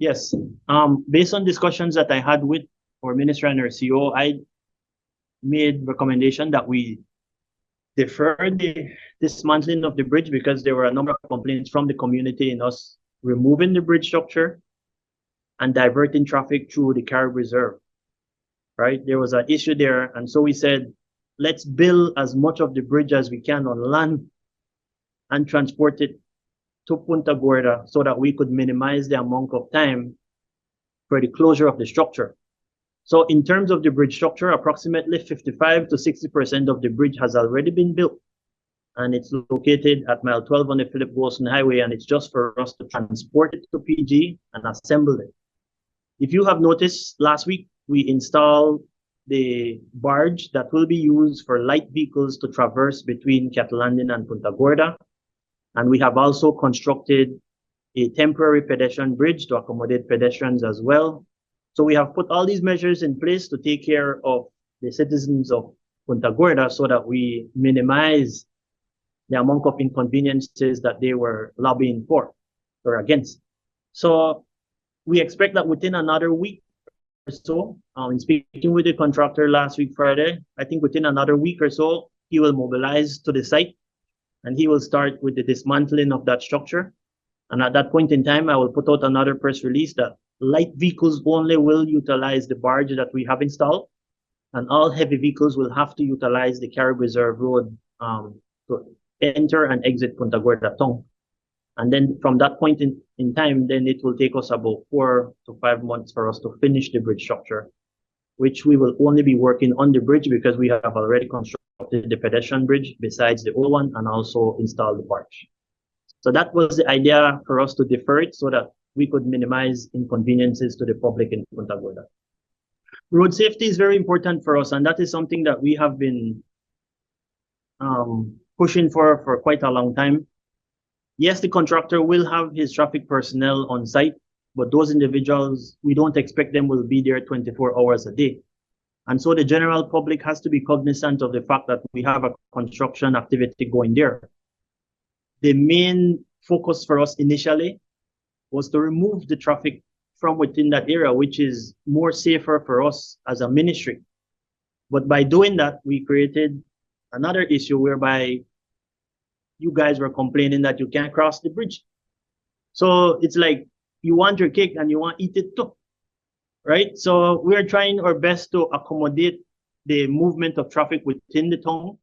Yes. Based on discussions that I had with our minister and our CEO, I made recommendation that we defer the dismantling of the bridge because there were a number of complaints from the community in us removing the bridge structure and diverting traffic through the Carib Reserve, right? There was an issue there. And so we said, let's build as much of the bridge as we can on land and transport it to Punta Gorda so that we could minimize the amount of time for the closure of the structure. So in terms of the bridge structure, approximately 55 to 60% of the bridge has already been built. And it's located at mile 12 on the Philip Wilson Highway, and it's just for us to transport it to PG and assemble it. If you have noticed, last week we installed the barge that will be used for light vehicles to traverse between Cattle Landing and Punta Gorda. And we have also constructed a temporary pedestrian bridge to accommodate pedestrians as well. So we have put all these measures in place to take care of the citizens of Punta Gorda so that we minimize the amount of inconveniences that they were lobbying for or against. So we expect that within another week or so, in speaking with the contractor last week, Friday, I think within another week or so, he will mobilize to the site and he will start with the dismantling of that structure. And at that point in time, I will put out another press release that light vehicles only will utilize the barge that we have installed, and all heavy vehicles will have to utilize the Carib Reserve Road to enter and exit Punta Gorda Town. And then from that point in time, then it will take us about 4 to 5 months for us to finish the bridge structure, which we will only be working on the bridge because we have already constructed the pedestrian bridge besides the old one and also installed the barge. So that was the idea for us to defer it so that we could minimize inconveniences to the public in Punta Gorda. Road safety is very important for us, and that is something that we have been pushing for quite a long time. Yes, the contractor will have his traffic personnel on site, but those individuals, we don't expect them will be there 24 hours a day. And so the general public has to be cognizant of the fact that we have a construction activity going there. The main focus for us initially was to remove the traffic from within that area, which is more safer for us as a ministry. But by doing that, we created another issue whereby you guys were complaining that you can't cross the bridge. So it's like you want your cake and you want to eat it too, right? So we're trying our best to accommodate the movement of traffic within the town